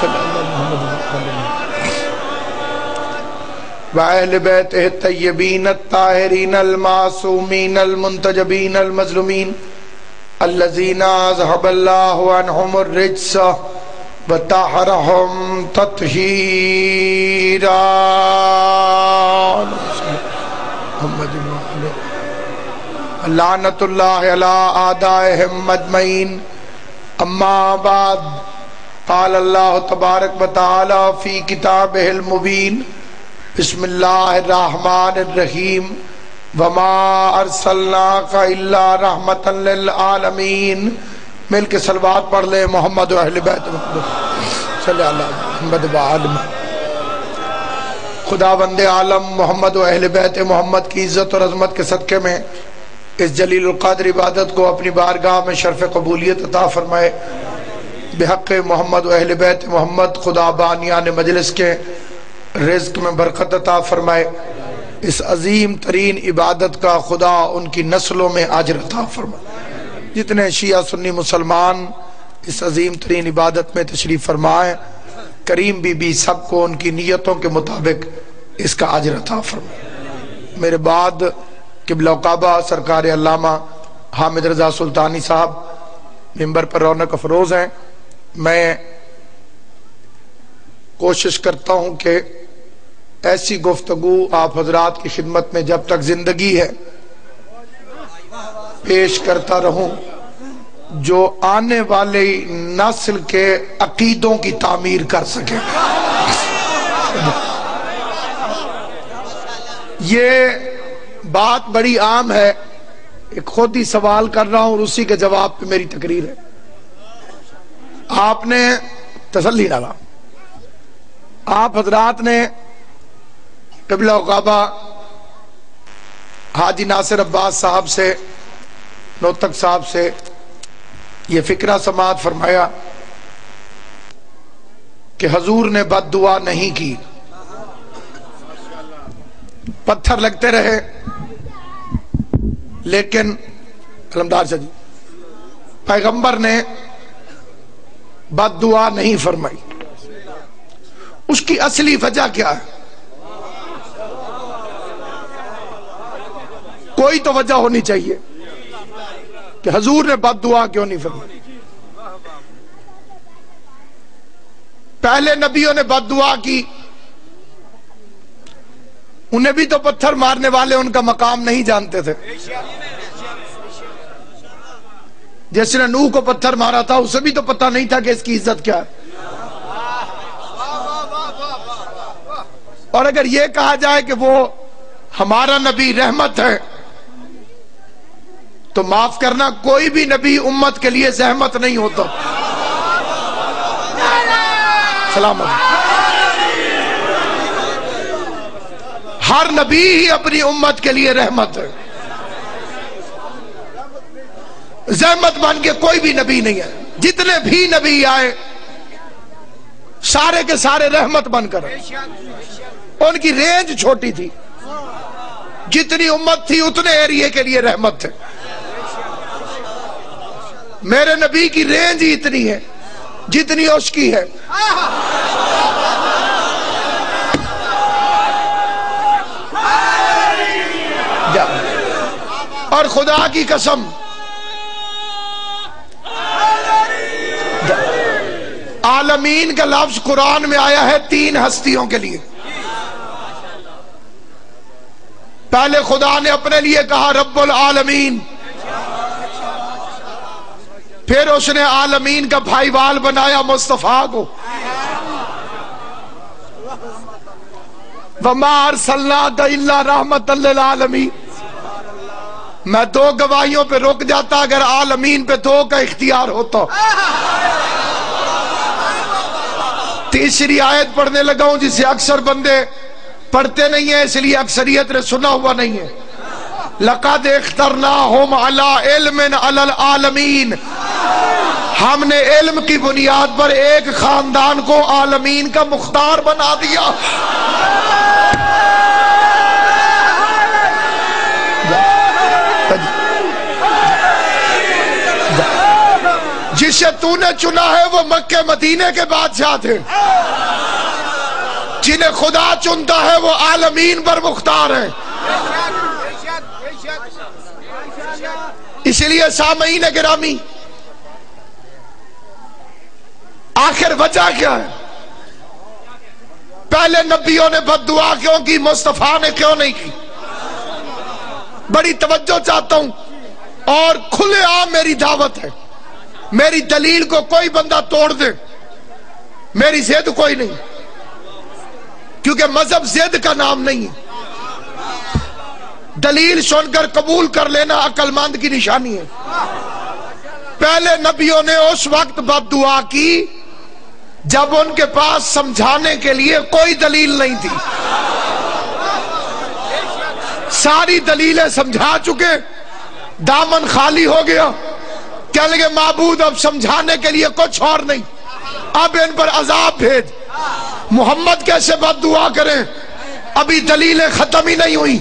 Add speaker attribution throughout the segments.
Speaker 1: صلی اللہ محمد وَأَهْلِ بَيْتِهِ الطَّيِّبِينَ الطَّاهِرِينَ الْمَعْصُومِينَ الْمُنْتَجَبِينَ الْمَظْلُومِينَ الَّذِينَ أَذْهَبَ اللَّهُ عَنْهُمُ الرِّجْسَ وَطَهَّرَهُمْ تَطْهِيرًا لعنت اللہ علی اعدائہم اجمعین اما بعد قال اللہ تبارک و تعالی فی کتابہ المبین بسم اللہ الرحمن الرحیم وما ارسلناک الا رحمتا للعالمین. مل کے صلوات پڑھ لے محمد و اہل بیت محمد صلی اللہ محمد و عالم. خداوند عالم محمد و اہل بیت محمد کی عزت اور عظمت کے صدقے میں اس جلیل القدر عبادت کو اپنی بارگاہ میں شرف قبولیت عطا فرمائے. بحق محمد و اہل بیت محمد خدا بانیان مجلس کے رزق میں برکت عطا فرمائے. اس عظیم ترین عبادت کا خدا ان کی نسلوں میں اجر عطا فرمائے. جتنے شیعہ سنی مسلمان اس عظیم ترین عبادت میں تشریف فرمائے کریم بی بی سب کو ان کی نیتوں کے مطابق اس کا اجر عطا فرمائے. میرے بعد قبلہ کعبہ سرکار علامہ حامد رضا سلطانی صاحب ممبر پر رونق افروز ہیں. میں کوشش کرتا ہوں کہ ایسی گفتگو آپ حضرات کی خدمت میں جب تک زندگی ہے پیش کرتا رہوں جو آنے والی نسل کے عقیدوں کی تعمیر کر سکے. یہ بات بڑی عام ہے، ایک خود ہی سوال کر رہا ہوں اور اسی کے جواب پہ میری تقریر ہے. آپ نے تسلی ڈالا، آپ حضرات نے قبلہ کعبہ حاجی ناصر عباس صاحب سے نوتک صاحب سے یہ فکرہ سماعت فرمایا کہ حضور نے بد دعا نہیں کی، پتھر لگتے رہے لیکن علمدار شاہ جی پیغمبر نے بد دعا نہیں فرمائی. اس کی اصلی وجہ کیا ہے؟ کوئی تو وجہ ہونی چاہیے کہ حضور نے بد دعا کیوں نہیں فرمائی. پہلے نبیوں نے بد دعا کی، انہیں بھی تو پتھر مارنے والے ان کا مقام نہیں جانتے تھے. جس نے نوح کو پتھر مارا تھا اسے بھی تو پتہ نہیں تھا کہ اس کی عزت کیا ہے. اور اگر یہ کہا جائے کہ وہ ہمارا نبی رحمت ہے تو معاف کرنا کوئی بھی نبی امت کے لیے زحمت نہیں ہوتا. سلام علیکم. ہر نبی ہی اپنی امت کے لیے رحمت ہے، زحمت بن کے کوئی بھی نبی نہیں ہے. جتنے بھی نبی آئے سارے کے سارے رحمت بن کر، ان کی رینج چھوٹی تھی، جتنی امت تھی اتنے ایریے کے لیے رحمت تھے. میرے نبی کی رینج ہی اتنی ہے جتنی اس کی ہے. اور خدا کی قسم عالمین کا لفظ قرآن میں آیا ہے 3 ہستیوں کے لیے. پہلے خدا نے اپنے لیے کہا رب العالمین، پھر اس نے عالمین کا بھائی وال بنایا مصطفیٰ کو. وَمَا أَرْسَلْنَاكَ إِلَّا رَحْمَةً لِلْعَالَمِينَ. میں 2 گواہیوں پہ رک جاتا اگر عالمین پہ 2 کا اختیار ہوتا. تیسری آیت پڑھنے لگا ہوں جسے اکثر بندے پڑھتے نہیں ہیں اس لیے اکثریت نے سنا ہوا نہیں ہے. لَقَدْ اخْتَرْنَاهُمْ عَلَىٰ عِلْمٍ عَلَى الْعَالَمِينَ. ہم نے علم کی بنیاد پر ایک خاندان کو عالمین کا مختار بنا دیا. جسے تو نے چنا ہے وہ مکہ مدینے کے بادشاہ تھے، جنہیں خدا چنتا ہے وہ عالمین پر مختار ہے۔ اس لیے سامعین گرامی، آخر وجہ کیا ہے؟ پہلے نبیوں نے بد دعا کیوں کی، مصطفیٰ نے کیوں نہیں کی؟ بڑی توجہ چاہتا ہوں، اور کھلے عام میری دعوت ہے، میری دلیل کو کوئی بندہ توڑ دے، میری ضد کوئی نہیں، کیونکہ مذہب ضد کا نام نہیں ہے۔ دلیل سن کر قبول کر لینا عقل مند کی نشانی ہے۔ پہلے نبیوں نے اس وقت بد دعا کی جب ان کے پاس سمجھانے کے لیے کوئی دلیل نہیں تھی۔ ساری دلیلیں سمجھا چکے، دامن خالی ہو گیا، کہنے لگے معبود اب سمجھانے کے لیے کچھ اور نہیں، اب ان پر عذاب بھیج۔ محمد کیسے بد دعا کریں؟ ابھی دلیلیں ختم ہی نہیں ہوئی۔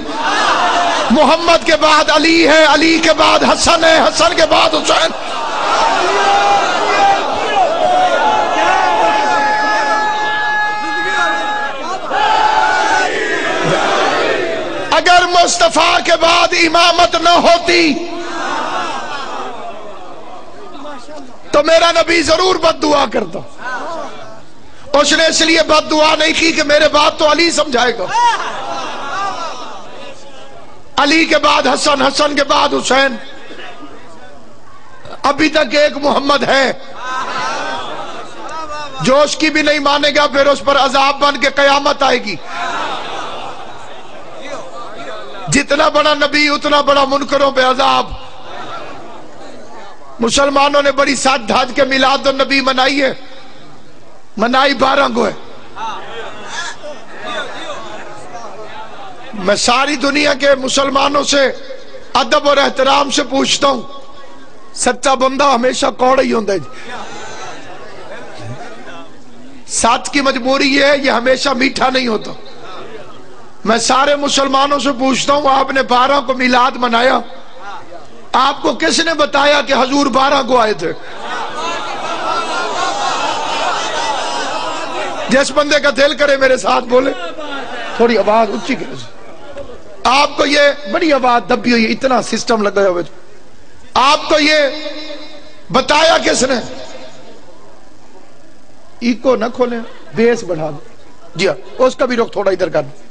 Speaker 1: محمد کے بعد علی ہے، علی کے بعد حسن ہے، حسن کے بعد حسین۔ اگر مصطفیٰ کے بعد امامت نہ ہوتی تو میرا نبی ضرور بد دعا کرتا۔ اس نے اس لیے بد دعا نہیں کی کہ میرے بعد تو علی سمجھائے گا، علی کے بعد حسن، حسن کے بعد حسین۔ ابھی تک ایک محمد ہے جو اس کی بھی نہیں مانے گا، پھر اس پر عذاب بن کے قیامت آئے گی۔ جتنا بڑا نبی اتنا بڑا منکروں پہ عذاب۔ مسلمانوں نے بڑی سج دھج کے میلاد النبی منائی ہے، منائی 12 کو ہے۔ میں ساری دنیا کے مسلمانوں سے ادب اور احترام سے پوچھتا ہوں، سچا بندہ ہمیشہ کوڑا ہی ہوتا ہے جی۔ سچ کی مجبوری یہ ہے، یہ ہمیشہ میٹھا نہیں ہوتا۔ میں سارے مسلمانوں سے پوچھتا ہوں، آپ نے 12 کو میلاد منایا، آپ کو کس نے بتایا کہ حضور 12 کو آئے تھے؟ جس بندے کا دل کرے میرے ساتھ بولے، تھوڑی آواز اونچی کرے۔ آپ کو یہ بڑی آواز دبی ہوئی، اتنا سسٹم لگا ہوئے، آپ کو یہ بتایا کس نے؟ ایکو نہ کھولیں، بیس بڑھا دو جی ہاں، اس کا بھی رخ تھوڑا ادھر کر دو۔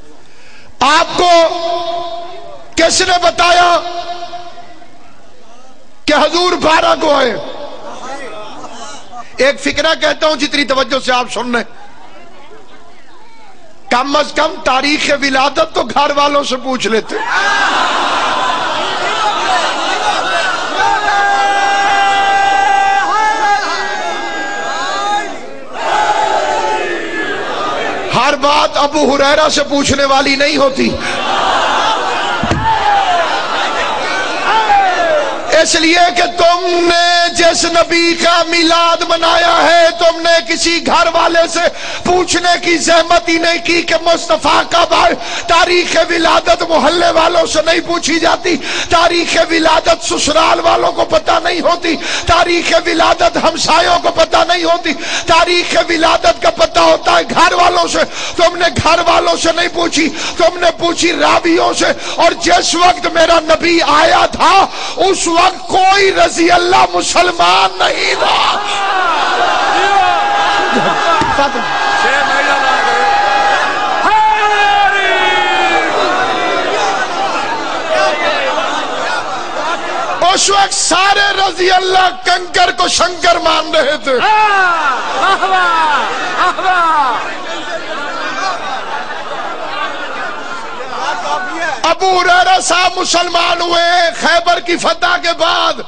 Speaker 1: آپ کو کس نے بتایا کہ حضور 12 کو آئے؟ ایک فکرہ کہتا ہوں جتنی توجہ سے آپ سن رہے، کم از کم تاریخ ولادت تو گھر والوں سے پوچھ لیتے۔ ہر بات ابو ہریرہ سے پوچھنے والی نہیں ہوتی، اس لیے کہ تم نے جس نبی کا میلاد منایا ہے، تم نے کسی گھر والے سے پوچھنے کی زحمت ہی نہیں کی کہ مصطفیٰ کب آئے۔ تاریخ ولادت محلے والوں سے نہیں پوچھی جاتی، تاریخ ولادت سسرال والوں کو پتہ نہیں ہوتی، تاریخ ولادت ہمسایوں کو پتہ نہیں ہوتی، تاریخ ولادت کا پتہ ہوتا ہے گھر والوں سے۔ تم نے گھر والوں سے نہیں پوچھی، تم نے پوچھی راویوں سے۔ اور جس وقت میرا نبی آیا تھا اس وقت کوئی رضی اللہ مسلمان نہیں تھا۔ اس وقت سارے رضی اللہ کنکر کو شنکر مان رہے تھے۔ ابو ہریرہ صاحب مسلمان ہوئے خیبر کی فتح کے بعد۔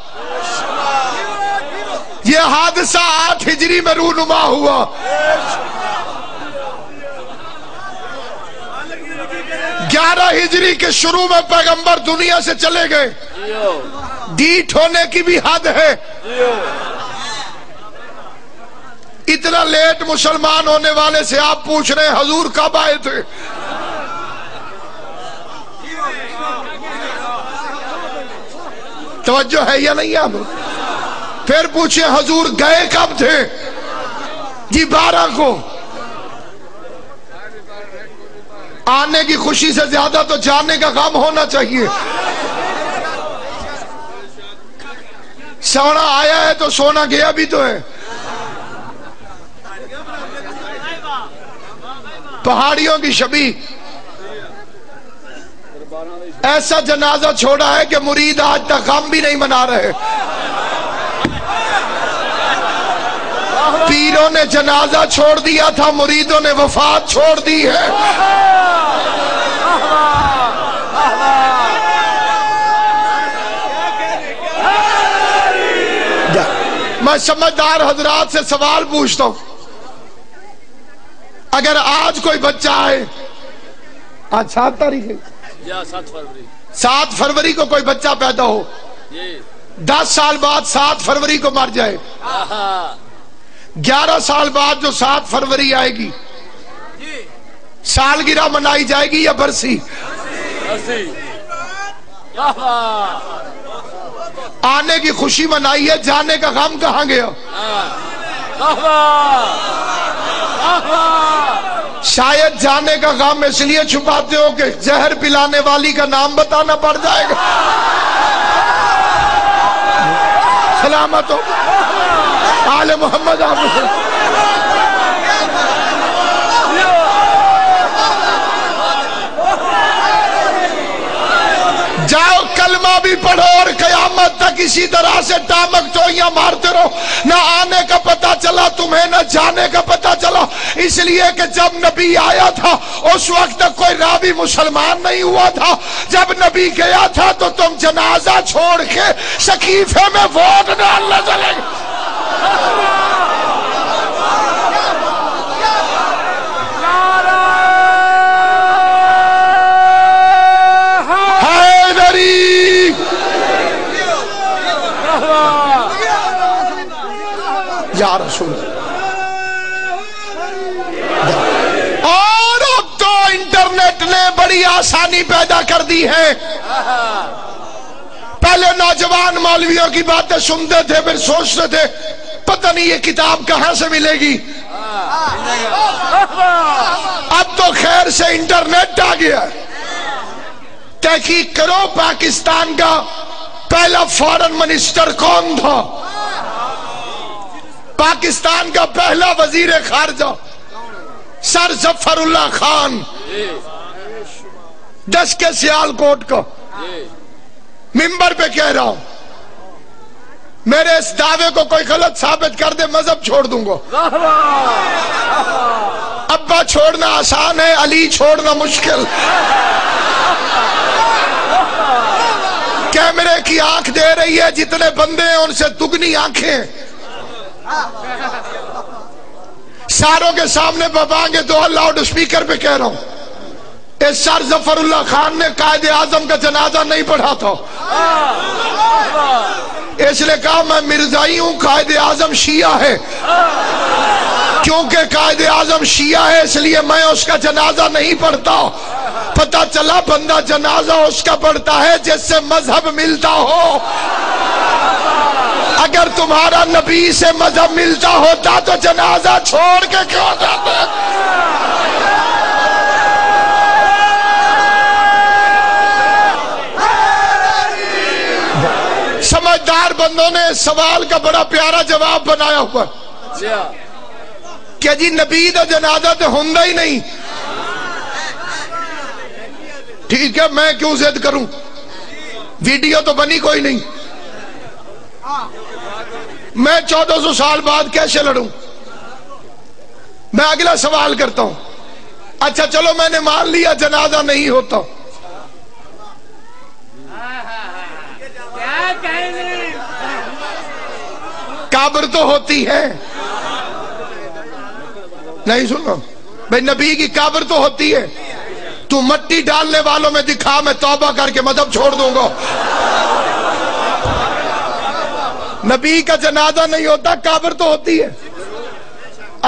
Speaker 1: یہ حادثہ 8 ہجری میں رونما ہوا۔ 11 ہجری کے شروع میں پیغمبر دنیا سے چلے گئے۔ ڈیٹ ہونے کی بھی حد ہے۔ اتنا لیٹ مسلمان ہونے والے سے آپ پوچھ رہے ہیں حضور کب آئے تھے؟ توجہ ہے یا نہیں آپ؟ پھر پوچھے حضور گئے کب تھے؟ جی 12 کو۔ آنے کی خوشی سے زیادہ تو جانے کا غم ہونا چاہیے۔ سونا آیا ہے تو سونا گیا بھی تو ہے۔ پہاڑیوں کی شبیہ ایسا جنازہ چھوڑا ہے کہ مرید آج تک غم بھی نہیں منا رہے۔ پیروں نے جنازہ چھوڑ دیا تھا، مریدوں نے وفات چھوڑ دی ہے۔ میں سمجھدار حضرات سے سوال پوچھتا ہوں، اگر آج کوئی بچہ آئے، آج 7 تاریخ ہے، 7 فروری کو کوئی بچہ پیدا ہو، 10 سال بعد 7 فروری کو مر جائے، 11 سال بعد جو 7 فروری آئے گی، سالگرہ منائی جائے گی یا برسی؟ آنے کی خوشی منائی ہے، جانے کا غم کہاں گیا؟ شاید جانے کا غم اس لیے چھپاتے ہو کہ زہر پلانے والی کا نام بتانا پڑ جائے گا۔ سلامت ہو آل محمد آپ جاؤ، کلمہ بھی پڑھو اور قیامت تک اسی طرح سے ٹامک ٹوئیاں مارتے رہو۔ نہ آنے کا پتہ چلا تمہیں، نہ جانے کا پتہ چلا، اس لیے کہ جب نبی آیا تھا اس وقت تک کوئی راوی مسلمان نہیں ہوا تھا۔ جب نبی گیا تھا تو تم جنازہ چھوڑ کے سقیفے میں ووٹ ڈالنے چلے گئے۔ یا رسول اور اب تو انٹرنیٹ نے بڑی آسانی پیدا کر دی ہے۔ پہلے نوجوان مولویوں کی باتیں سنتے تھے، پھر سوچتے تھے پتہ نہیں یہ کتاب کہاں سے ملے گی۔ اب تو خیر سے انٹرنیٹ آ گیا۔ تحقیق کرو پاکستان کا پہلا فارن منسٹر کون تھا؟ پاکستان کا پہلا وزیر خارجہ سر ظفر اللہ خان، 10 کے سیالکوٹ کا۔ ممبر پہ کہہ رہا ہوں، میرے اس دعوے کو کوئی غلط ثابت کر دے مذہب چھوڑ دوں گا۔ ابا چھوڑنا آسان ہے، علی چھوڑنا مشکل۔ کیمرے کی آنکھ دے رہی ہے، جتنے بندے ہیں ان سے دگنی آنکھیں۔ ساروں کے سامنے بابانگے دو لاؤڈ اسپیکر پہ کہہ رہا ہوں، اس سر ظفر اللہ خان نے قائد اعظم کا جنازہ نہیں پڑھا تھا، اس لیے کہا میں مرزائی ہوں، قائد اعظم شیعہ ہے۔ کیونکہ قائد اعظم شیعہ ہے اس لیے میں اس کا جنازہ نہیں پڑھتا۔ پتہ چلا بندہ جنازہ اس کا پڑھتا ہے جس سے مذہب ملتا ہو۔ اگر تمہارا نبی سے مذہب ملتا ہوتا تو جنازہ چھوڑ کے کیوں جاتے؟ سمجھدار بندوں نے اس سوال کا بڑا پیارا جواب بنایا ہوا کہ جی نبی دا جنازہ تو ہوندا ہی نہیں۔ ٹھیک ہے، میں کیوں ضد کروں؟ ویڈیو تو بنی کوئی نہیں، میں 1400 سال بعد کیسے لڑوں؟ میں اگلا سوال کرتا ہوں، اچھا چلو میں نے مان لیا جنازہ نہیں ہوتا، قبر تو ہوتی ہے، نہیں سنو بھائی، نبی کی قبر تو ہوتی ہے، تو مٹی ڈالنے والوں میں دکھا، میں توبہ کر کے مذہب چھوڑ دوں گا۔ نبی کا جنازہ نہیں ہوتا، قبر تو ہوتی ہے۔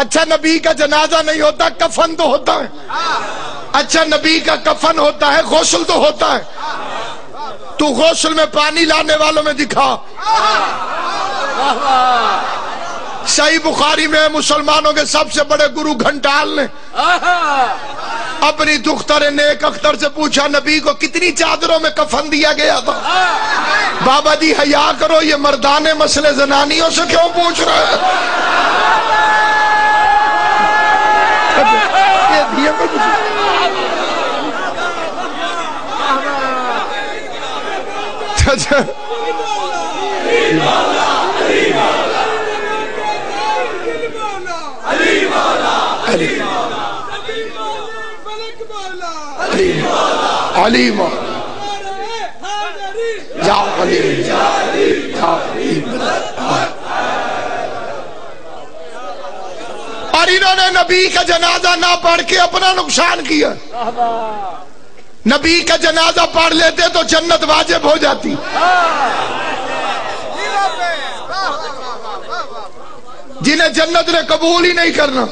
Speaker 1: اچھا نبی کا جنازہ نہیں ہوتا، کفن تو ہوتا ہے۔ اچھا نبی کا کفن ہوتا ہے، غسل تو ہوتا ہے، تو غسل میں پانی لانے والوں میں دکھا۔ صحیح بخاری میں مسلمانوں کے سب سے بڑے گرو گھنٹال نے اپنی دختر نیک اختر سے پوچھا نبی کو کتنی چادروں میں کفن دیا گیا تھا؟ بابا جی حیا کرو، یہ مردانے مسئلے زنانیوں سے کیوں پوچھ رہے ہیں؟ علی اور انہوں نے نبی کا جنازہ نہ پڑھ کے اپنا نقصان کیا۔ نبی کا جنازہ پڑھ لیتے تو جنت واجب ہو جاتی۔ جنہیں جنت نے قبول ہی نہیں کرنا۔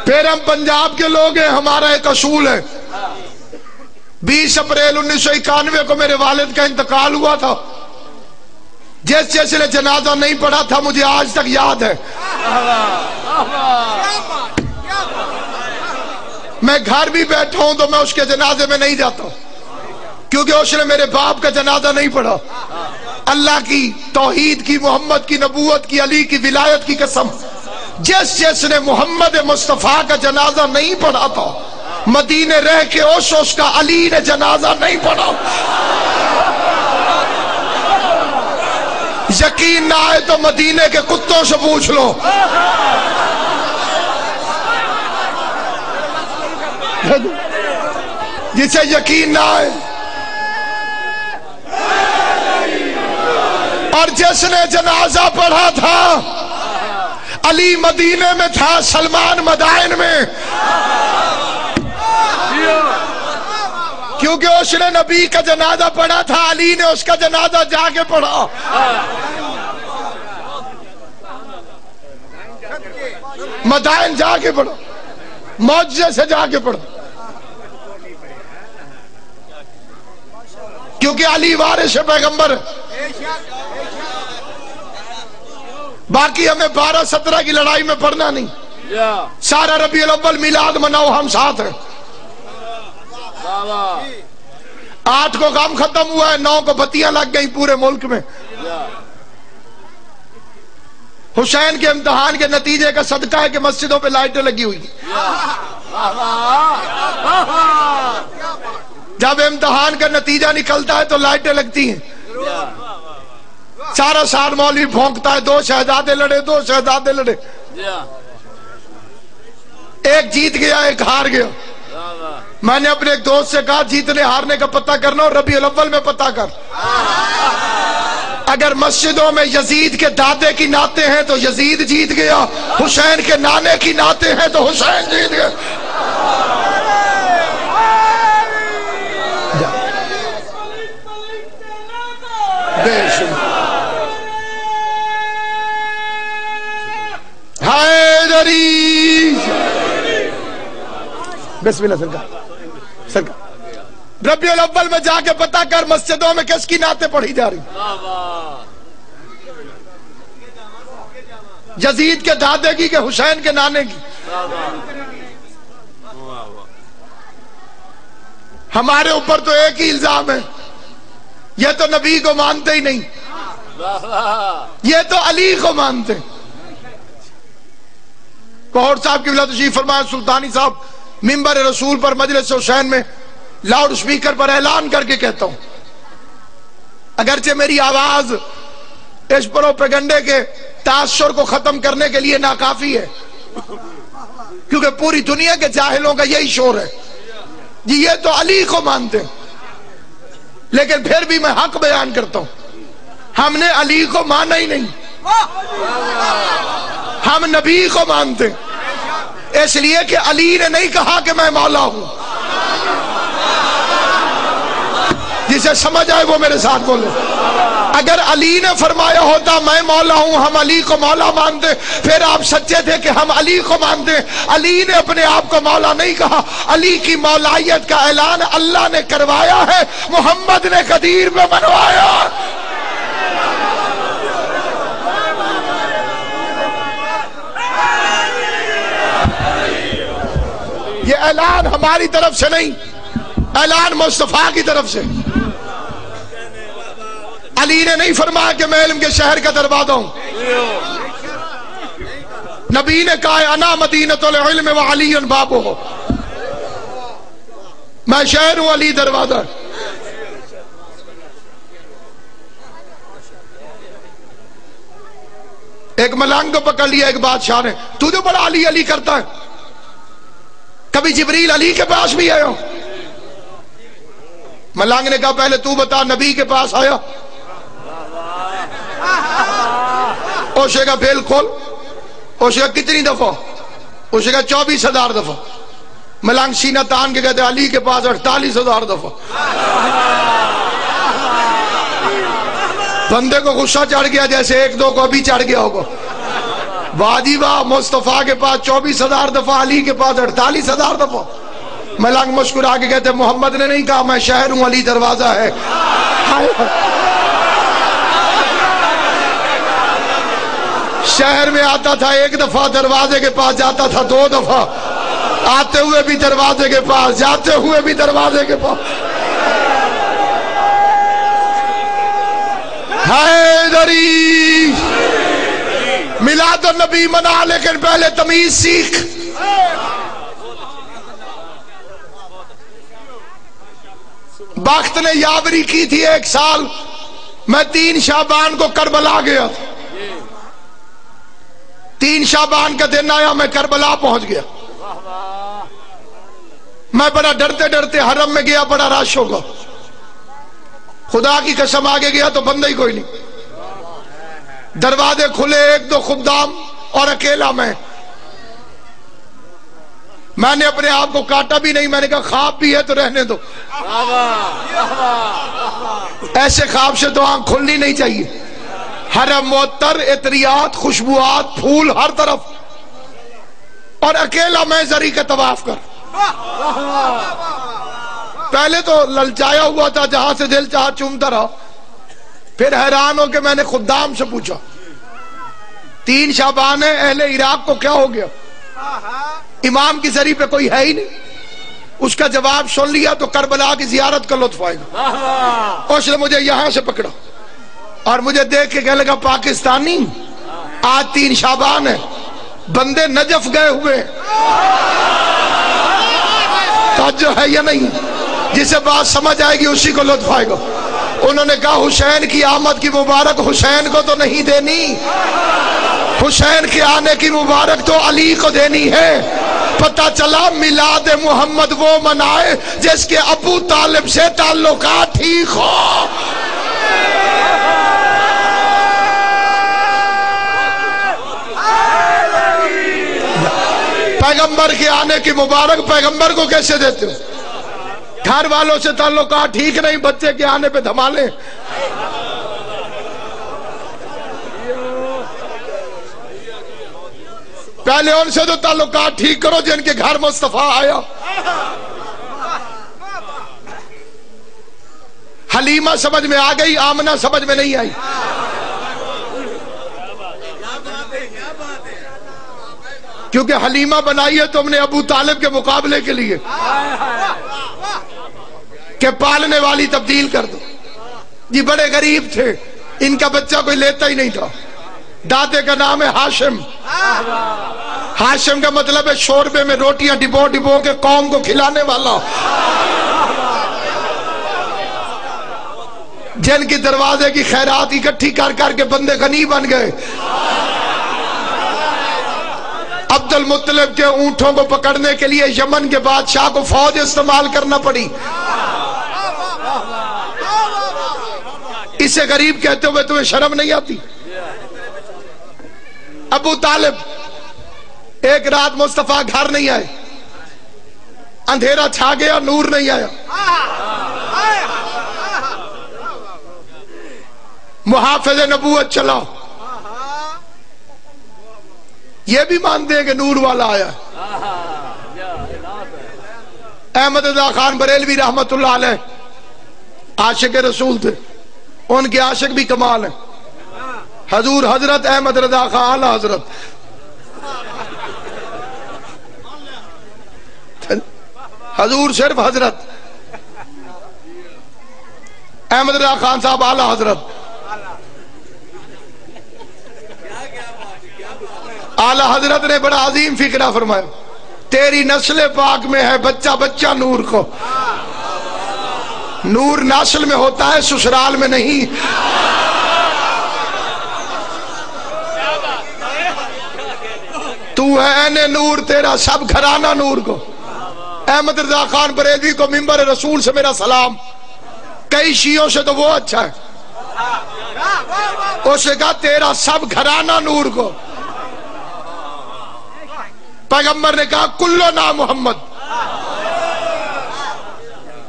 Speaker 1: پھر ہم پنجاب کے لوگ ہیں، ہمارا ایک اصول ہے، 20 اپریل 1991 کو میرے والد کا انتقال ہوا تھا، جس نے جنازہ نہیں پڑھا تھا مجھے آج تک یاد ہے۔ میں گھر بھی بیٹھا ہوں تو میں اس کے جنازے میں نہیں جاتا کیونکہ اس نے میرے باپ کا جنازہ نہیں پڑھا۔ اللہ کی توحید کی، محمد کی نبوت کی، علی کی ولایت کی قسم، جس نے محمد مصطفیٰ کا جنازہ نہیں پڑھا تھا مدینے رہ کے اس کا علی نے جنازہ نہیں پڑھا۔ یقین نہ آئے تو مدینے کے کتوں سے پوچھ لو۔ جسے یقین نہ آئے، اور جس نے جنازہ پڑھا تھا علی مدینے میں تھا، سلمان مدائن میں، کیونکہ اس نے نبی کا جنازہ پڑھا تھا، علی نے اس کا جنازہ جا کے پڑھا۔ مدائن جا کے پڑھا، معجزے سے جا کے پڑھا، کیونکہ علی وارث پیغمبر ہے۔ باقی ہمیں 12-17 کی لڑائی میں پڑھنا نہیں، سارا ربیع الاول میلاد مناؤ، ہم ساتھ ہیں۔ 8 کو کام ختم ہوا ہے، 9 کو بتیاں لگ گئیں پورے ملک میں۔ حسین کے امتحان کے نتیجے کا صدقہ ہے کہ مسجدوں پہ لائٹیں لگی ہوئی ہیں۔ جب امتحان کا نتیجہ نکلتا ہے تو لائٹیں لگتی ہیں۔ سارا سال مولوی بھونکتا ہے، 2 شہزادے لڑے، 2 شہزادے لڑے، ایک جیت گیا ایک ہار گیا۔ میں نے اپنے ایک دوست سے کہا جیتنے ہارنے کا پتہ کرنا اور ربیع الاول میں پتہ کر۔ اگر مسجدوں میں یزید کے دادے کی نعتیں ہیں تو یزید جیت گیا، حسین کے نانے کی نعتیں ہیں تو حسین جیت گیا۔ حیدری بسم اللہ سرکار، ربیع الاول میں جا کے پتہ کر مسجدوں میں کس کی نعتیں پڑھی جا رہی، یزید کے دادے کی کہ حسین کے نانے کی۔ ہمارے اوپر تو ایک ہی الزام ہے، یہ تو نبی کو مانتے ہی نہیں، یہ تو علی کو مانتے۔ کوہر صاحب کی ولایت تشریف فرمائے، سلطانی صاحب منبر رسول پر مجلس حسین میں لاؤڈ سپیکر پر اعلان کر کے کہتا ہوں، اگرچہ میری آواز اس پروپیگنڈے کے تاثر کو ختم کرنے کے لیے ناکافی ہے، کیونکہ پوری دنیا کے جاہلوں کا یہی شور ہے جی یہ تو علی کو مانتے ہیں، لیکن پھر بھی میں حق بیان کرتا ہوں، ہم نے علی کو مانا ہی نہیں، ہم نبی کو مانتے ہیں، اس لیے کہ علی نے نہیں کہا کہ میں مولا ہوں۔ جسے سمجھ آئے وہ میرے ساتھ بولے، اگر علی نے فرمایا ہوتا میں مولا ہوں، ہم علی کو مولا مانتے، پھر آپ سچے تھے کہ ہم علی کو مانتے۔ علی نے اپنے آپ کو مولا نہیں کہا، علی کی مولائیت کا اعلان اللہ نے کروایا ہے، محمد نے قدیر میں منوایا۔ یہ اعلان ہماری طرف سے نہیں، اعلان مصطفیٰ کی طرف سے۔ علی نے نہیں فرمایا کہ میں علم کے شہر کا دروازہ ہوں، نبی نے کہا انا مدینۃ العلم وعلی بابہ، میں شہر ہوں، علی دروازہ۔ ایک ملنگ کو پکڑ لیا ایک بادشاہ نے، تو جو بڑا علی علی کرتا ہے، کبھی جبریل علی کے پاس بھی آیا؟ ملنگ نے کہا پہلے تو بتا نبی کے پاس آیا؟ اوشے کا بالکل، اوشے کا کتنی دفعہ؟ اوشے کا 24,000 دفعہ۔ ملنگ سینہ تان کے کہتے علی کے پاس 48,000 دفعہ۔ بندے کو غصہ چڑھ گیا جیسے ایک دو کو ابھی چڑھ گیا ہوگا۔ واہ جی واہ، مصطفیٰ کے پاس 24,000 دفعہ، علی کے پاس 48,000 دفعہ۔ ملنگ مسکرا کے کہتے محمد نے نہیں کہا میں شہر ہوں، علی دروازہ ہے۔ شہر میں آتا تھا ایک دفعہ، دروازے کے پاس جاتا تھا 2 دفعہ، آتے ہوئے بھی دروازے کے پاس، جاتے ہوئے بھی دروازے کے پاس۔ حیدری میلاد النبی منا، لیکن پہلے تمیز سیکھ۔ بخت نے یاوری کی تھی 1 سال، میں 3 شعبان کو کربلا گیا تھا، 3 شعبان کا دن آیا، میں کربلا پہنچ گیا۔ میں بڑا ڈرتے ڈرتے حرم میں گیا، بڑا رش ہوگا، خدا کی قسم آگے گیا تو بندہ ہی کوئی نہیں، دروازے کھلے، 1-2 خدام اور اکیلا میں نے اپنے آپ کو کاٹا بھی نہیں، میں نے کہا خواب بھی ہے تو رہنے دو، ایسے خواب سے تو آنکھ کھلنی نہیں چاہیے۔ حرم معطر، عطریات، خوشبوات، پھول ہر طرف، اور اکیلا میں زری کا طواف کر۔ پہلے تو للچایا ہوا تھا، جہاں سے دل چاہا چومتا رہا، پھر حیران ہو کہ میں نے خدام سے پوچھا 3 شعبان ہے، اہل عراق کو کیا ہو گیا؟ امام کی زری پہ کوئی ہے ہی نہیں۔ اس کا جواب سن لیا تو کربلا کی زیارت کا لطف آئے گا۔ اس نے مجھے یہاں سے پکڑا اور مجھے دیکھ کے کہنے لگا پاکستانی، آج 3 شعبان ہے، بندے نجف گئے ہوئے، توجہ ہے یا نہیں؟ جسے بات سمجھ آئے گی اسی کو لطف آئے گا۔ انہوں نے کہا حسین کی آمد کی مبارک حسین کو تو نہیں دینی، حسین کے آنے کی مبارک تو علی کو دینی ہے۔ پتہ چلا میلاد محمد وہ منائے جس کے ابو طالب سے تعلقات ٹھیک ہو۔ پیغمبر کے آنے کی مبارک پیغمبر کو کیسے دیتے ہو؟ گھر والوں سے تعلقات ٹھیک نہیں، بچے کے آنے پہ دھمالے۔ پہلے ان سے تو تعلقات ٹھیک کرو جن کے گھر مصطفیٰ آیا۔ حلیمہ سمجھ میں آ گئی، آمنہ سمجھ میں نہیں آئی۔ کیونکہ حلیمہ بنائی ہے تم نے ابو طالب کے مقابلے کے لیے کہ پالنے والی تبدیل کر دو۔ جی بڑے غریب تھے، ان کا بچہ کوئی لیتا ہی نہیں تھا۔ دادے کا نام ہے ہاشم، ہاشم کا مطلب ہے شوربے میں روٹیاں ڈبو ڈبو کے قوم کو کھلانے والا۔ جن کی دروازے کی خیرات اکٹھی کر کر کے بندے غنی بن گئے۔ عبد المطلب کے اونٹوں کو پکڑنے کے لیے یمن کے بادشاہ کو فوج استعمال کرنا پڑی۔ اسے غریب کہتے ہوئے تمہیں شرم نہیں آتی؟ ابو طالب ایک رات مصطفیٰ گھر نہیں آئے، اندھیرا چھا گیا، نور نہیں آیا۔ محافظ نبوت چلا، یہ بھی مانتے ہیں کہ نور والا آیا۔ احمد رضا خان بریلوی رحمت اللہ علیہ عاشق رسول تھے، ان کے عاشق بھی کمال ہیں۔ حضور حضرت احمد رضا خان حضرت حضور صرف حضرت احمد رضا خان صاحب اعلی حضرت اعلی حضرت نے بڑا عظیم فقرہ فرمایا، تیری نسل پاک میں ہے بچہ بچہ نور کو، نور نسل میں ہوتا ہے سسرال میں نہیں۔ تو ہے این نور، تیرا سب گھرانہ نور کو۔ احمد رضا خان بریلوی کو منبر رسول سے میرا سلام، کئی شیعوں سے تو وہ اچھا ہے، اس نے کہا تیرا سب گھرانہ نور کو۔ پیغمبر نے کہا کلو نا محمد،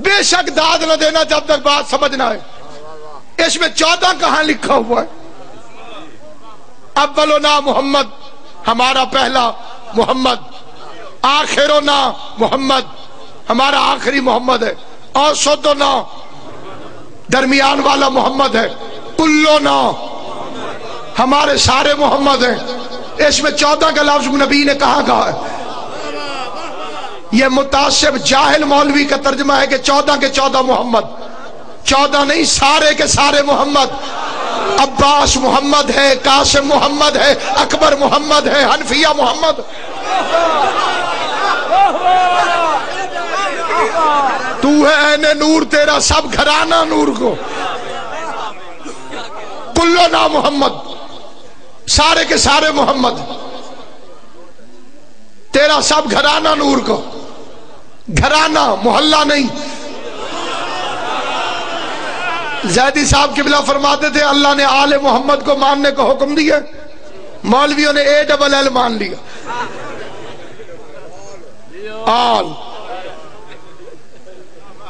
Speaker 1: بے شک داد نہ دینا جب تک بات سمجھ نہ آئے۔ اس میں 14 کہاں لکھا ہوا ہے؟ اولنا محمد، ہمارا پہلا محمد، آخرنا محمد، ہمارا آخری محمد ہے، اوسطنا درمیان والا محمد ہے، کلنا ہمارے سارے محمد ہیں۔ اس میں 14 کا لفظ نبی نے کہاں کہا ہے؟ یہ متعصب جاہل مولوی کا ترجمہ ہے کہ 14 کے 14 محمد، 14 نہیں سارے کے سارے محمد۔ عباس محمد ہے، قاسم محمد ہے، اکبر محمد ہے، حنفیہ محمد۔ تو ہے این نور، تیرا سب گھرانہ نور کو۔ کلنا محمد، سارے کے سارے محمد، تیرا سب گھرانہ نور کو۔ گھرانہ محلہ نہیں۔ زیدی صاحب قبلہ فرماتے تھے اللہ نے آل محمد کو ماننے کو حکم دیا، مولویوں نے ALL مان لیا۔ آل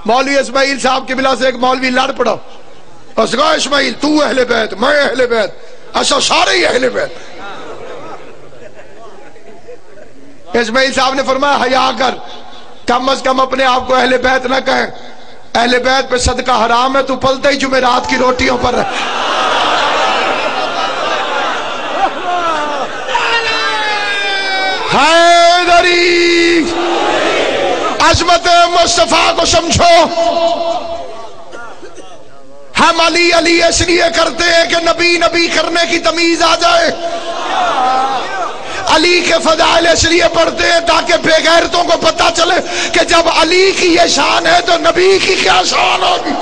Speaker 1: مولوی اسماعیل صاحب قبلہ سے ایک مولوی لڑ پڑا، اس کہا اسماعیل تو اہل بیت، میں اہل بیت، اچھا سارے ہی اہل بیت۔ اسماعیل صاحب نے فرمایا حیا کر، کم از کم اپنے آپ کو اہل بیت نہ کہیں، اہل بیت پہ صدقہ حرام ہے، تو پلتے ہی جمعرات کی روٹیوں پر ہے۔ حیدری عظمت مصطفیٰ کو سمجھو۔ ہم علی علی اس لیے کرتے ہیں کہ نبی نبی کرنے کی تمیز آ جائے، علی کے فضائل اس لیے پڑھتے ہیں تاکہ بے غیرتوں کو پتہ چلے کہ جب علی کی یہ شان ہے تو نبی کی کیا شان ہوگی۔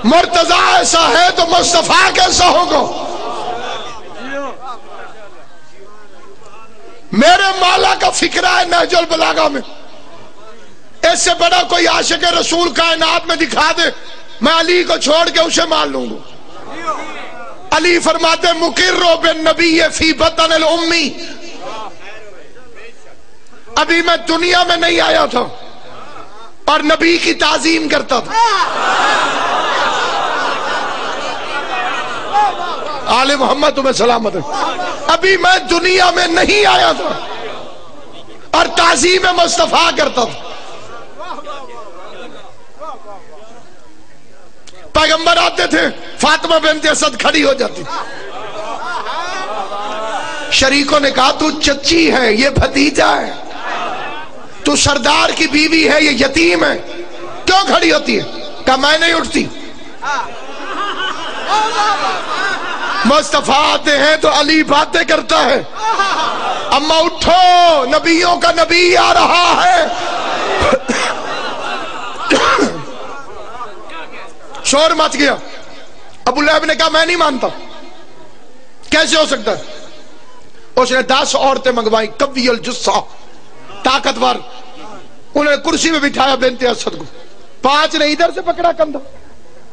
Speaker 1: مرتضیٰ ایسا ہے تو مصطفیٰ کیسا ہوگا۔ میرے مولا کا فکرہ ہے نہج البلاغہ میں، اس سے بڑا کوئی عاشق رسول کائنات میں دکھا دے میں علی کو چھوڑ کے اسے مان لوں گا۔ علی فرماتے مقرّ بالنبی فی بطن الامی، ابھی میں دنیا میں نہیں آیا تھا اور نبی کی تعظیم کرتا تھا۔ آل محمد تمہیں سلامت ہے، ابھی میں دنیا میں نہیں آیا تھا اور تعظیم مصطفیٰ کرتا تھا۔ پیغمبر آتے تھے، فاطمہ بنت اسد کھڑی ہو جاتی، شریکوں نے کہا تو چچی ہے، یہ بھتیجا ہے، تو سردار کی بیوی ہے، یہ یتیم ہے، کیوں کھڑی ہوتی ہے؟ کہا میں نہیں اٹھتی۔ مصطفیٰ آتے ہیں تو علی باتیں کرتا ہے، اما اٹھو نبیوں کا نبی آ رہا ہے۔ شور مچ گیا، ابو لہب نے کہا میں نہیں مانتا، کیسے ہو سکتا ہے؟ اس نے 10 عورتیں منگوائی، قوی الجثہ، طاقتور، انہوں نے کرسی میں بٹھایا بنت اسد کو، 5 نے ادھر سے پکڑا کندھا،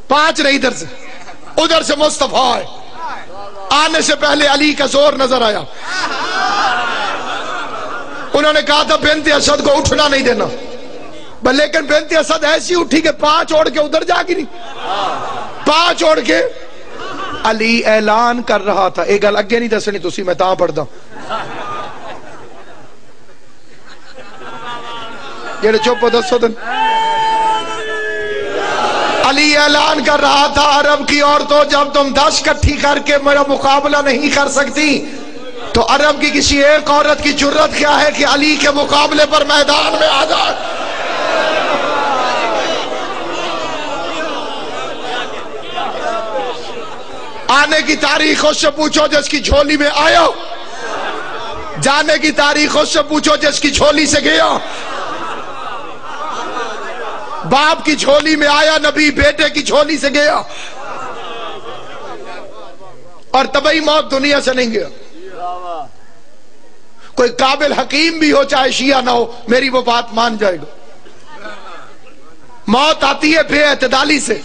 Speaker 1: 5 نے ادھر سے، ادھر سے مصطفیٰ آئے، آنے سے پہلے علی کا زور نظر آیا، انہوں نے کہا تھا بنت اسد کو اٹھنا نہیں دینا، لیکن بنت اسد ایسی اٹھی کہ 5 اوڑھ کے ادھر جا گری، 5 اوڑھ کے۔ علی اعلان کر رہا تھا، ایک گل اگے نہیں دسنی تسی میں تاں پڑھدا جڑے چپ دسو دن۔ علی اعلان کر رہا تھا عرب کی عورتوں جب تم 10 کٹھی کر کے میرا مقابلہ نہیں کر سکتی تو عرب کی کسی ایک عورت کی جرت کیا ہے کہ علی کے مقابلے پر میدان میں آ جائے؟ آنے کی تاریخ اس سے پوچھو جس کی جھولی میں آیا، جانے کی تاریخ اس سے پوچھو جس کی جھولی سے گیا۔ باپ کی جھولی میں آیا نبی، بیٹے کی جھولی سے گیا، اور طبعی موت دنیا سے نہیں گیا۔ کوئی قابل حکیم بھی ہو چاہے شیعہ نہ ہو، میری وہ بات مان جائے گا۔ موت آتی ہے بے اعتدالی سے،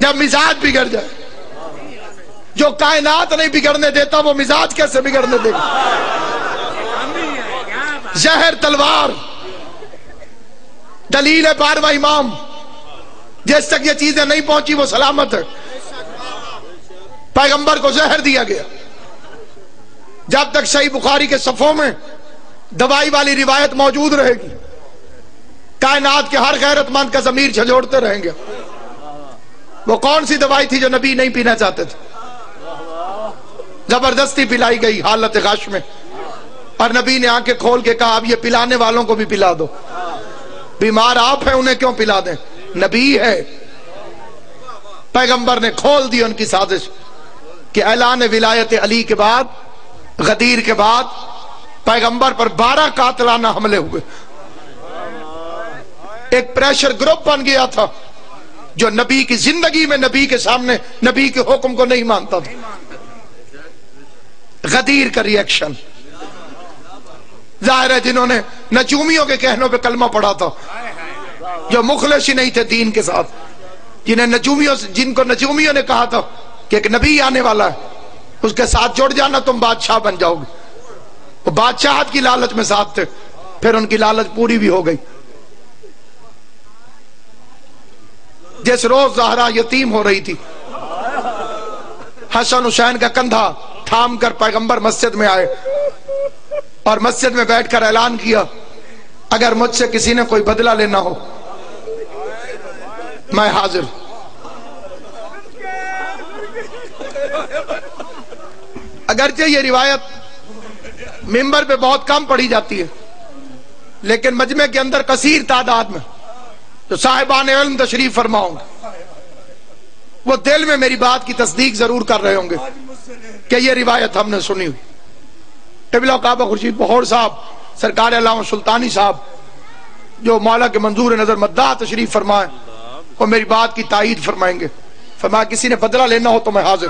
Speaker 1: جب مزاج بگڑ جائے۔ جو کائنات نہیں بگڑنے دیتا وہ مزاج کیسے بگڑنے دے گا؟ زہر تلوار دلیل ہے 12واں امام، جس تک یہ چیزیں نہیں پہنچی وہ سلامت ہے۔ پیغمبر کو زہر دیا گیا، جب تک صحیح بخاری کے صفوں میں دوائی والی روایت موجود رہے گی، کائنات کے ہر غیرت مند کا ضمیر جھنجھوڑتے رہیں گے۔ وہ کون سی دوائی تھی جو نبی نہیں پینا چاہتے تھے؟ زبردستی پلائی گئی حالت غش میں، اور نبی نے آنکھیں کھول کے کہا اب یہ پلانے والوں کو بھی پلا دو۔ بیمار آپ ہیں، انہیں کیوں پلا دیں؟ نبی ہے۔ پیغمبر نے کھول دی ان کی سازش کہ اعلان ولایت علی کے بعد، غدیر کے بعد پیغمبر پر 12 قاتلانہ حملے ہوئے۔ ایک پریشر گروپ بن گیا تھا جو نبی کی زندگی میں نبی کے سامنے نبی کے حکم کو نہیں مانتا تھا۔ غدیر کا ریئیکشن ظاہر ہے جنہوں نے نجومیوں کے کہنوں پہ کلمہ پڑھا تھا، جو مخلص ہی نہیں تھے دین کے ساتھ، جن کو نجومیوں نے کہا تھا کہ ایک نبی آنے والا ہے، اس کے ساتھ جڑ جانا تم بادشاہ بن جاؤ گے۔ وہ بادشاہت کی لالچ میں ساتھ تھے، پھر ان کی لالچ پوری بھی ہو گئی۔ جس روز زہرا یتیم ہو رہی تھی، حسن حسین کا کندھا تھام کر پیغمبر مسجد میں آئے اور مسجد میں بیٹھ کر اعلان کیا اگر مجھ سے کسی نے کوئی بدلہ لینا ہو میں حاضر۔ اگرچہ یہ روایت منبر پہ بہت کم پڑھی جاتی ہے، لیکن مجمع کے اندر کثیر تعداد میں جو صاحبان علم تشریف فرما ہوں گے وہ دل میں میری بات کی تصدیق ضرور کر رہے ہوں گے کہ یہ روایت ہم نے سنی ہوئی۔ قبلہ کعبہ خورشید بہور صاحب، سرکار علامہ سلطانی صاحب جو مولا کے منظور نظر مداح تشریف فرمائیں، وہ میری بات کی تائید فرمائیں گے۔ فرمایا کسی نے بدلہ لینا ہو تو میں حاضر۔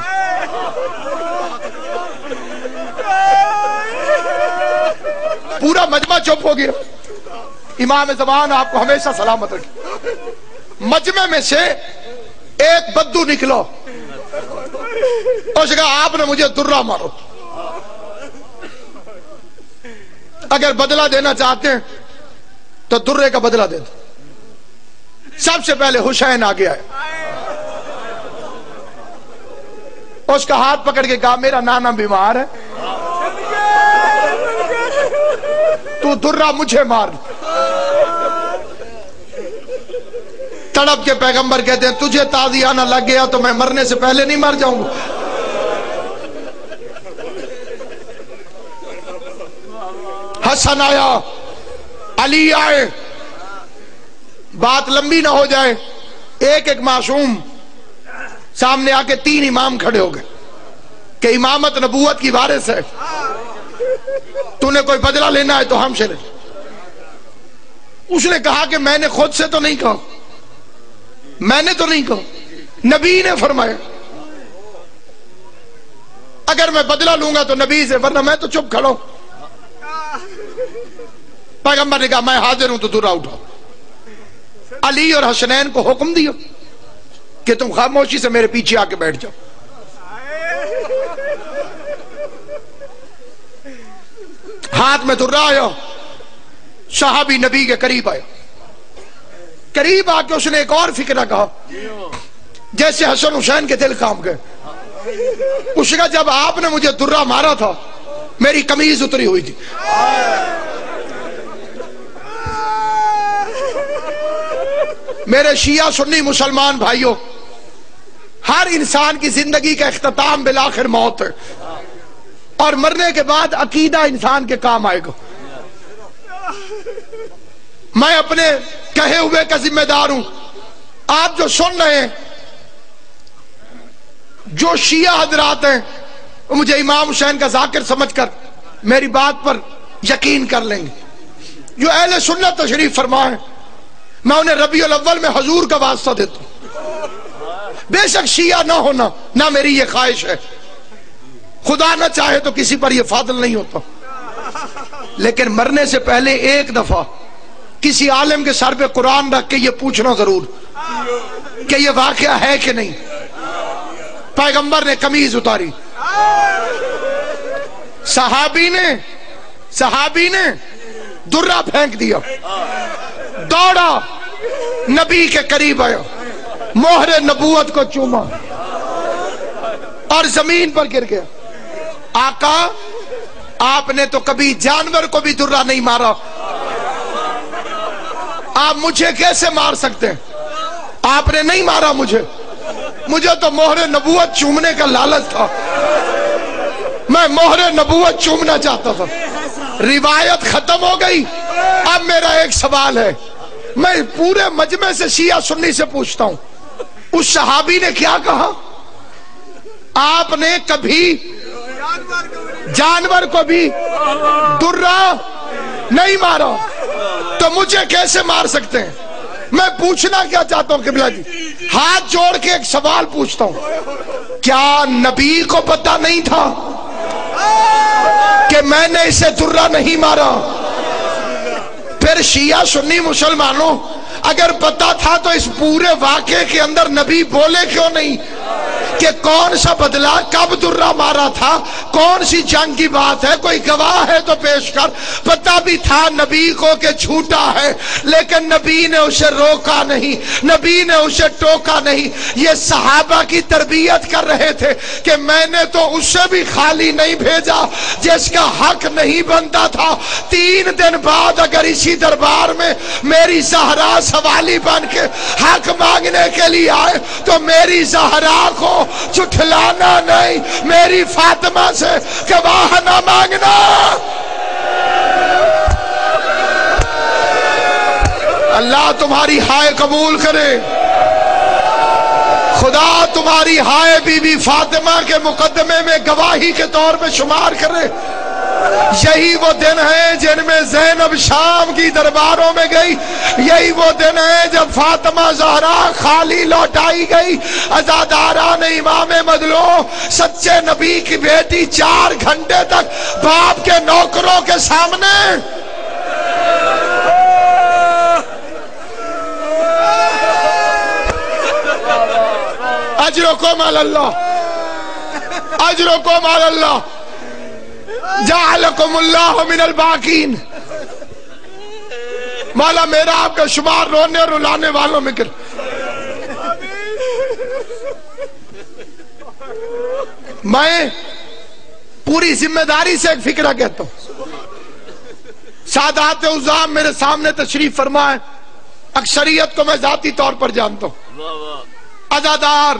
Speaker 1: پورا مجمع چپ ہو گیا۔ امام زمان آپ کو ہمیشہ سلامت رکھے۔ مجمع میں سے ایک بدو نکلو، اس نے کہا آپ نے مجھے درہ مارو، اگر بدلہ دینا چاہتے ہیں تو درے کا بدلہ دے دو۔ سب سے پہلے حسین آگے آئے، اس کا ہاتھ پکڑ کے کہا میرا نانا بیمار ہے، تو درہ مجھے مار۔ تڑپ کے پیغمبر کہتے ہیں تجھے تازیانہ لگ گیا تو میں مرنے سے پہلے نہیں مر جاؤں گا۔ حسن آیا، علی آئے، بات لمبی نہ ہو جائے، ایک ایک معصوم سامنے آ کے 3 امام کھڑے ہو گئے کہ امامت نبوت کی وارث ہے، تو نے کوئی بدلہ لینا ہے تو ہم سے لے۔ اس نے کہا کہ میں نے خود سے تو نہیں کہا، میں نے تو نہیں کہا، نبی نے فرمایا اگر میں بدلہ لوں گا تو نبی سے، ورنہ میں تو چپ کھڑا ہوں۔ پیغمبر نے کہا میں حاضر ہوں تو درہ اٹھاؤ۔ علی اور حسنین کو حکم دیا کہ تم خاموشی سے میرے پیچھے آ کے بیٹھ جاؤ۔ ہاتھ میں درہ آیا، صحابی نبی کے قریب آیا، قریب آ کے اس نے ایک اور فکرہ کہا جیسے حسن حسین کے دل کام گئے۔ اس کا جب آپ نے مجھے درہ مارا تھا میری قمیض اتری ہوئی تھی۔ میرے شیعہ سنی مسلمان بھائیوں، ہر انسان کی زندگی کا اختتام بالآخر موت ہے۔ اور مرنے کے بعد عقیدہ انسان کے کام آئے گا. میں اپنے کہے ہوئے کا ذمہ دار ہوں. آپ جو سن رہے ہیں، جو شیعہ حضرات ہیں وہ مجھے امام حسین کا ذاکر سمجھ کر میری بات پر یقین کر لیں گے. جو اہل سنت تشریف فرما ہے، میں انہیں ربیع الاول میں حضور کا واسطہ دیتا ہوں. بے شک شیعہ نہ ہونا، نہ میری یہ خواہش ہے، خدا نہ چاہے تو کسی پر یہ فاضل نہیں ہوتا، لیکن مرنے سے پہلے ایک دفعہ کسی عالم کے سر پہ قرآن رکھ کے یہ پوچھنا ضرور کہ یہ واقعہ ہے کہ نہیں. پیغمبر نے قمیض اتاری، صحابی نے درہ پھینک دیا، دوڑا نبی کے قریب آیا، مہر نبوت کو چوما اور زمین پر گر گیا. آقا آپ نے تو کبھی جانور کو بھی درہ نہیں مارا، آپ مجھے کیسے مار سکتے ہیں؟ آپ نے نہیں مارا مجھے تو مہر نبوت چومنے کا لالچ تھا، میں مہر نبوت چومنا چاہتا تھا. روایت ختم ہو گئی. اب میرا ایک سوال ہے، میں پورے مجمع سے شیعہ سنی سے پوچھتا ہوں، اس صحابی نے کیا کہا؟ آپ نے کبھی جانور کو بھی درہ نہیں مارا، تو مجھے کیسے مار سکتے ہیں؟ میں پوچھنا کیا چاہتا ہوں قبلہ جی، ہاتھ جوڑ کے ایک سوال پوچھتا ہوں، کیا نبی کو پتہ نہیں تھا کہ میں نے اسے درہ نہیں مارا؟ پھر شیعہ سنی مسلمانوں، اگر پتہ تھا تو اس پورے واقعے کے اندر نبی بولے کیوں نہیں کہ کون سا بدلہ، کب درہ مارا تھا، کون سی جنگ کی بات ہے، کوئی گواہ ہے تو پیش کر. پتہ بھی تھا نبی کو کہ جھوٹا ہے، لیکن نبی نے اسے روکا نہیں، نبی نے اسے ٹوکا نہیں. یہ صحابہ کی تربیت کر رہے تھے کہ میں نے تو اسے بھی خالی نہیں بھیجا جس کا حق نہیں بنتا تھا. 3 دن بعد اگر اسی دربار میں میری زہرا سوالی بن کے حق مانگنے کے لیے آئے تو میری زہرا کو جھٹلانا نہیں، میری فاطمہ سے گواہ نہ مانگنا. اللہ تمہاری ہائے قبول کرے، خدا تمہاری ہائے بی بی فاطمہ کے مقدمے میں گواہی کے طور پہ شمار کرے. یہی وہ دن ہے جن میں زینب شام کی درباروں میں گئی، یہی وہ دن ہے جب فاطمہ زہرا خالی لوٹائی گئی. عزاداران امام مدلو، سچے نبی کی بیٹی 4 گھنٹے تک باپ کے نوکروں کے سامنے اجرکم علی اللہ، اجرکم علی اللہ، جعلکم اللہ من الباقین. مولا میرا آپ کا شمار رونے اور رلانے والوں میں کر. میں پوری ذمہ داری سے ایک فکرہ کہتا ہوں، سادات عظام میرے سامنے تشریف فرمائے، اکثریت کو میں ذاتی طور پر جانتا ہوں، عزادار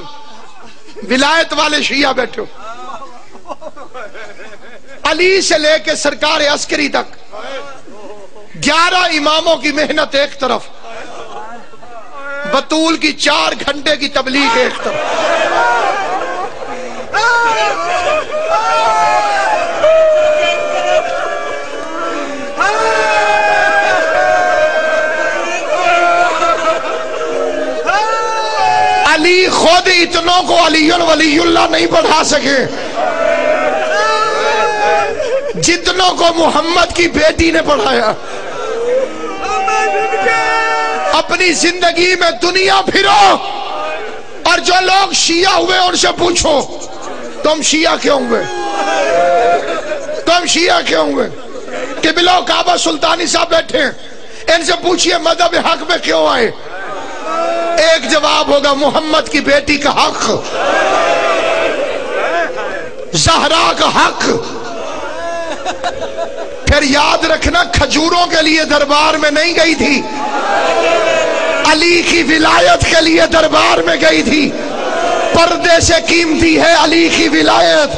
Speaker 1: ولایت والے شیعہ بیٹھے ہو، علی سے لے کے سرکار عسکری تک 11 اماموں کی محنت ایک طرف، بطول کی 4 گھنٹے کی تبلیغ ایک طرف. علی خود اتنوں کو علی ولی اللہ نہیں پڑھا سکے جتنوں کو محمد کی بیٹی نے پڑھایا. اپنی زندگی میں دنیا پھرو اور جو لوگ شیعہ ہوئے ان سے پوچھو تم شیعہ کیوں ہوئے، تم شیعہ کیوں ہوئے. قبلہ کعبہ سلطانی صاحب بیٹھے ہیں، ان سے پوچھئے مذہب حق میں کیوں آئے. ایک جواب ہوگا محمد کی بیٹی کا حق، زہرا کا حق. پھر یاد رکھنا کھجوروں کے لیے دربار میں نہیں گئی تھی، علی کی ولایت کے لیے دربار میں گئی تھی. پردے سے قیمتی ہے علی کی ولایت.